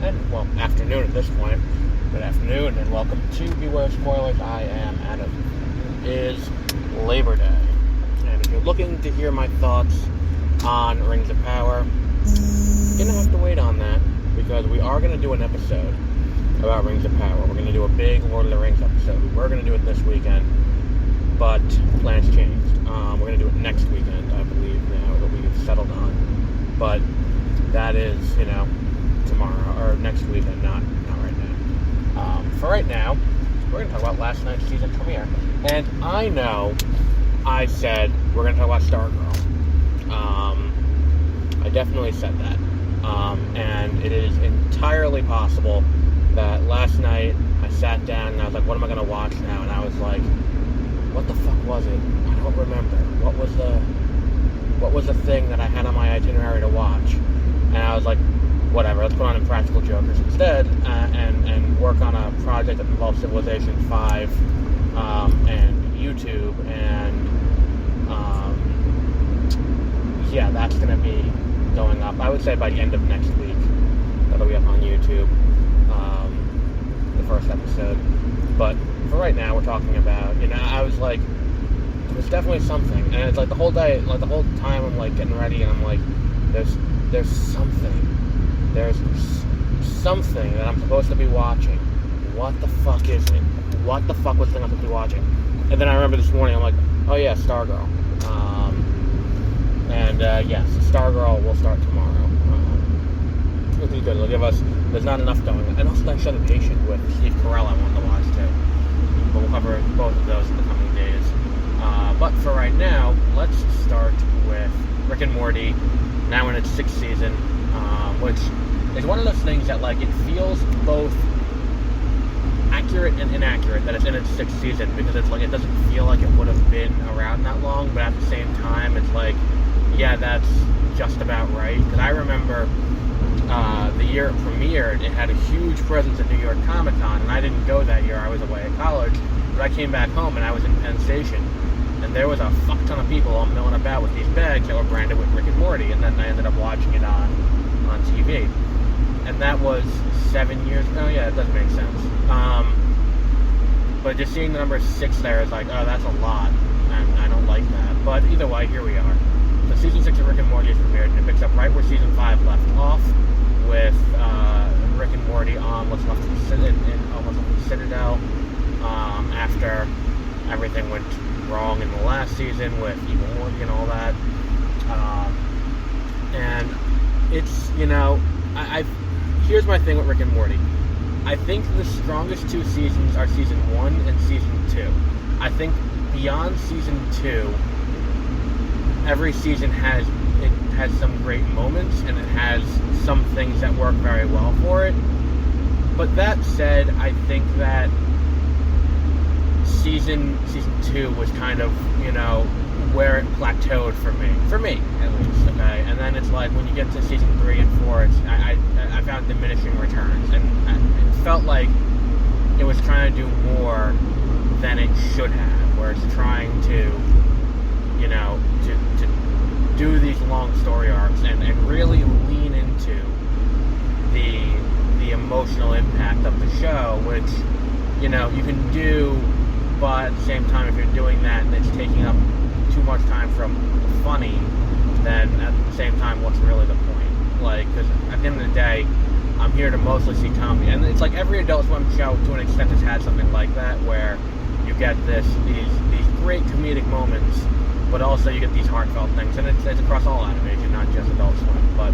and, well, afternoon at this point. Good afternoon, and welcome to Beware Spoilers. I am Adam. It is Labor Day, and if you're looking to hear my thoughts on Rings of Power, you're going to have to wait on that, because we are going to do an episode about Rings of Power. We're going to do a big Lord of the Rings episode. We were going to do it this weekend, but plans changed. We're going to do it next weekend, I believe, now that we've settled on. But that is, tomorrow, or next weekend, not right now. For right now, we're going to talk about last night's season premiere. And I know I said we're going to talk about Stargirl. I definitely said that. And it is entirely possible that last night I sat down and I was like, what am I going to watch now? And I was like, what the fuck was it? I don't remember. What was the thing that I had on my itinerary to watch? And I was like, whatever, let's put on Impractical Jokers instead, and work on a project that involves Civilization 5, and YouTube, and, yeah, that's going to be going up, I would say, by the end of next week. That'll be up on YouTube, the first episode. But for right now, we're talking about, I was like, it was definitely something. And it's like the whole day, like the whole time I'm like getting ready, and I'm like, there's something. There's something that I'm supposed to be watching. What the fuck is it? What the fuck was the thing I'm supposed to be watching? And then I remember this morning, I'm like, oh yeah, Stargirl. Yes, Stargirl will start tomorrow. It'll be good. It'll give us, there's not enough going on. And also that Shut the Patient with Steve Carell I wanted to watch too. But we'll cover both of those in the coming days. But for right now, let's start with Rick and Morty, now in its 6th season, which is one of those things that, like, it feels both accurate and inaccurate that it's in its 6th season, because it's like, it doesn't feel like it would have been around that long, but at the same time, it's like, yeah, that's just about right. Because I remember the year it premiered, it had a huge presence at New York Comic Con, and I didn't go that year, I was away at college, but I came back home and I was in Penn Station, and there was a fuck ton of people all milling about with these bags that were branded with Rick and Morty, and then I ended up watching it on TV. And that was 7 years ago. Yeah, it does make sense. But just seeing the number 6 there is like, oh, that's a lot, and I don't like that. But either way, here we are. So season 6 of Rick and Morty is premiered, and it picks up right where season 5 left off, with Rick and Morty on what's left of the Citadel, after everything went wrong in the last season with Evil Morty and all that. And it's, here's my thing with Rick and Morty. I think the strongest 2 seasons are season 1 and season 2. I think beyond season 2, every season has some great moments, and it has some things that work very well for it. But that said, I think that season 2 was kind of, where it plateaued for me at least, okay? And then it's like, when you get to season 3 and 4, I found diminishing returns, and it felt like it was trying to do more than it should have, where it's trying to, to do these long story arcs and really lean into the emotional impact of the show, which, you can do, but at the same time, if you're doing that and it's taking up too much time from the funny, then at the same time, what's really the point? Like, because at the end of the day, I'm here to mostly see comedy, and it's like every Adult Swim show to an extent has had something like that, where you get these great comedic moments, but also you get these heartfelt things, and it's across all animation, not just Adult Swim. But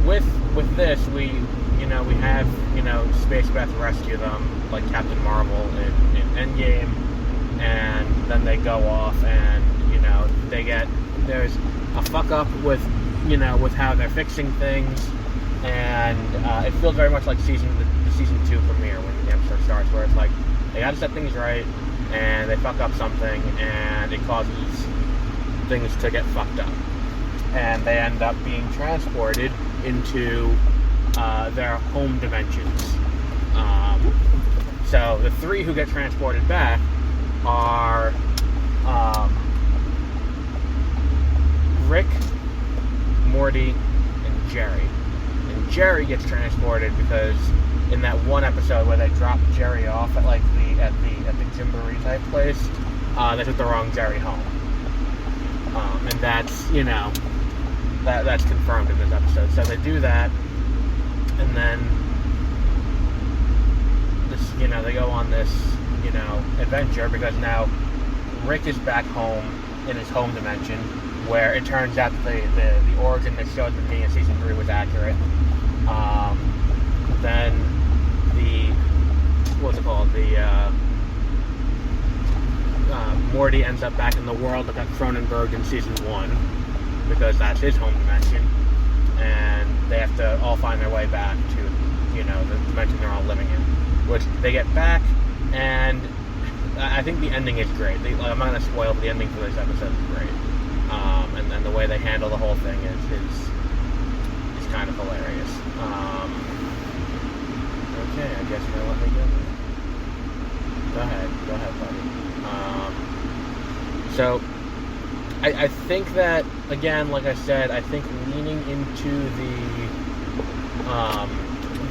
with this, we have Space Beth rescue them, like Captain Marvel in Endgame, and then they go off, and there's a fuck up with how they're fixing things, and it feels very much like the season 2 premiere when the episode starts, where it's like they got to set things right, and they fuck up something, and it causes things to get fucked up, and they end up being transported into their home dimensions. So the 3 who get transported back are Rick, Morty, and Jerry. And Jerry gets transported because in that one episode where they dropped Jerry off at like the Gymboree type place, they took the wrong Jerry home, and that's that's confirmed in this episode. So they do that, and then this they go on this adventure because now Rick is back home in his home dimension, where it turns out that the origin that showed at the beginning of season 3 was accurate. Then Morty ends up back in the world of that Cronenberg in season 1 because that's his home dimension, and they have to all find their way back to the dimension they're all living in, which they get back, and I think the ending is great. I'm not going to spoil, but the ending for this episode is great. And then the way they handle the whole thing is kind of hilarious. Okay, I guess you're going to let me go. Go ahead, buddy. So, I think that, again, like I said, I think leaning into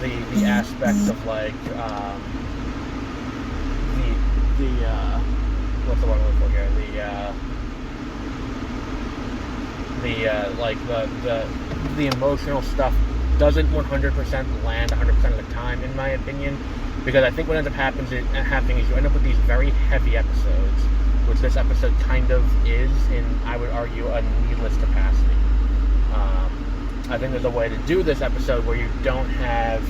the aspects of like what's the one we're looking for here? The emotional stuff doesn't 100% land 100% of the time, in my opinion, because I think what ends up happening is you end up with these very heavy episodes, which this episode kind of is in, I would argue, a needless capacity. I think there's a way to do this episode where you don't have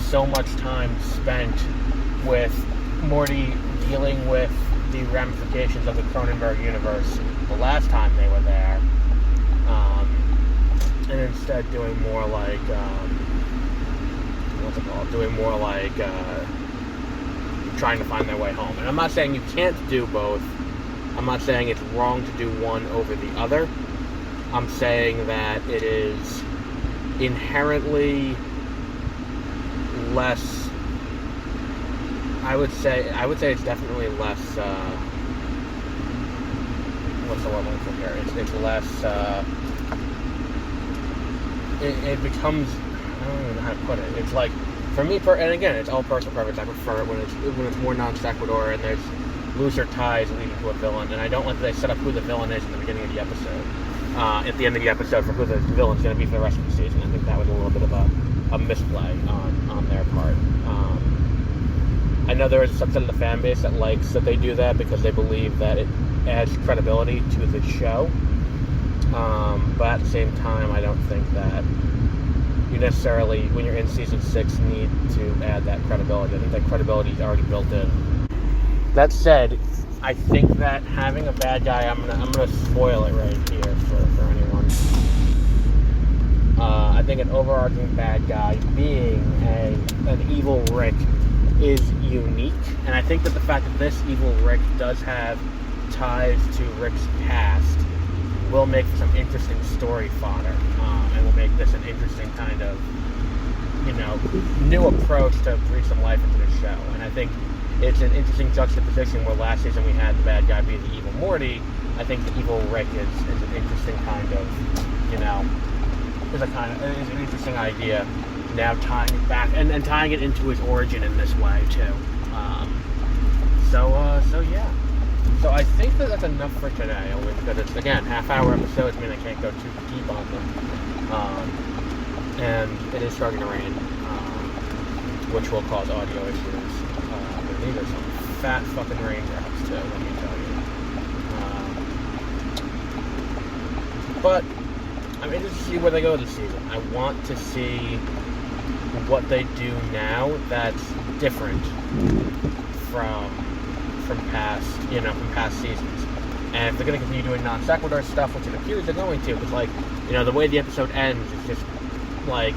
so much time spent with Morty dealing with the ramifications of the Cronenberg universe the last time they were there, and instead doing more like trying to find their way home. And I'm not saying you can't do both. I'm not saying it's wrong to do one over the other. I'm saying that it is inherently less. I would say it's definitely less. What's the word I'm looking for here? It's less. It becomes. I don't even know how to put it. It's like, for me, and again, it's all personal preference. I prefer it when it's more non sequitur and there's looser ties leading to a villain. And I don't like that they set up who the villain is in the beginning of the episode. At the end of the episode, for who the villain's going to be for the rest of the season. I think that was a little bit of a misplay on their part. I know there is a subset of the fan base that likes that they do that because they believe that it adds credibility to the show. But at the same time, I don't think that you necessarily, when you're in season 6, need to add that credibility. I think that credibility is already built in. That said, I think that having a bad guy, I'm gonna spoil it right here for anyone. I think an overarching bad guy being an evil Rick is unique, and I think that the fact that this evil Rick does have ties to Rick's past will make for some interesting story fodder, and will make this an interesting kind of, new approach to breathe some life into the show. And I think it's an interesting juxtaposition where last season we had the bad guy be the evil Morty. I think the evil Rick is an interesting kind of, is an interesting idea. Now tying it back and tying it into his origin in this way too. So yeah. So I think that that's enough for today, only because it's, again, half-hour episodes mean I can't go too deep on them. And it is starting to rain, which will cause audio issues. These are some fat fucking raindrops too, let me tell you. But I'm interested to see where they go this season. I want to see what they do now that's different from past seasons. And if they're going to continue doing non sequitur stuff, which it appears they're going to, because the way the episode ends is just like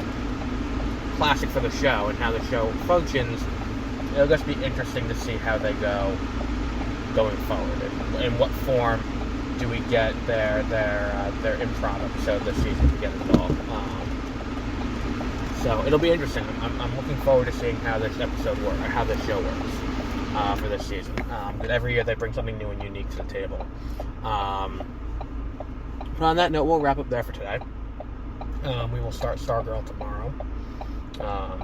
classic for the show and how the show functions. It'll just be interesting to see how they go going forward, and in what form do we get their improv episode this season to get involved. So it'll be interesting. I'm looking forward to seeing how this episode works, or how this show works for this season. But every year they bring something new and unique to the table. On that note, we'll wrap up there for today. We will start Stargirl tomorrow.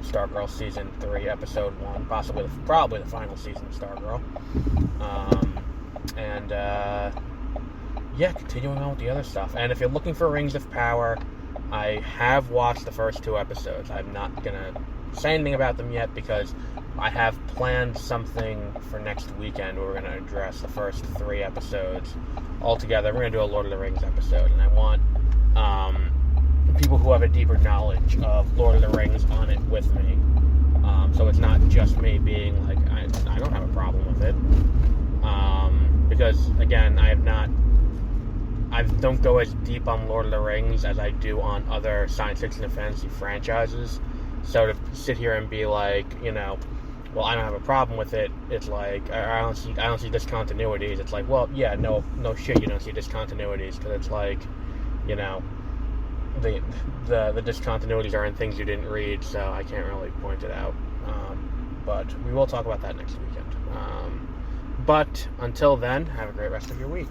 Stargirl Season 3, Episode 1, probably the final season of Stargirl. Continuing on with the other stuff. And if you're looking for Rings of Power, I have watched the first 2 episodes. I'm not going to say anything about them yet because I have planned something for next weekend where we're going to address the first 3 episodes all together. We're going to do a Lord of the Rings episode, and I want people who have a deeper knowledge of Lord of the Rings on it with me. So it's not just me being like, I don't have a problem with it. Because, again, I don't go as deep on Lord of the Rings as I do on other science fiction and fantasy franchises. So to sit here and be like, well, I don't have a problem with it, it's like, I don't see discontinuities. It's like, well, yeah, no shit, you don't see discontinuities, because it's like, the discontinuities are in things you didn't read, so I can't really point it out. But we will talk about that next weekend. But until then, have a great rest of your week.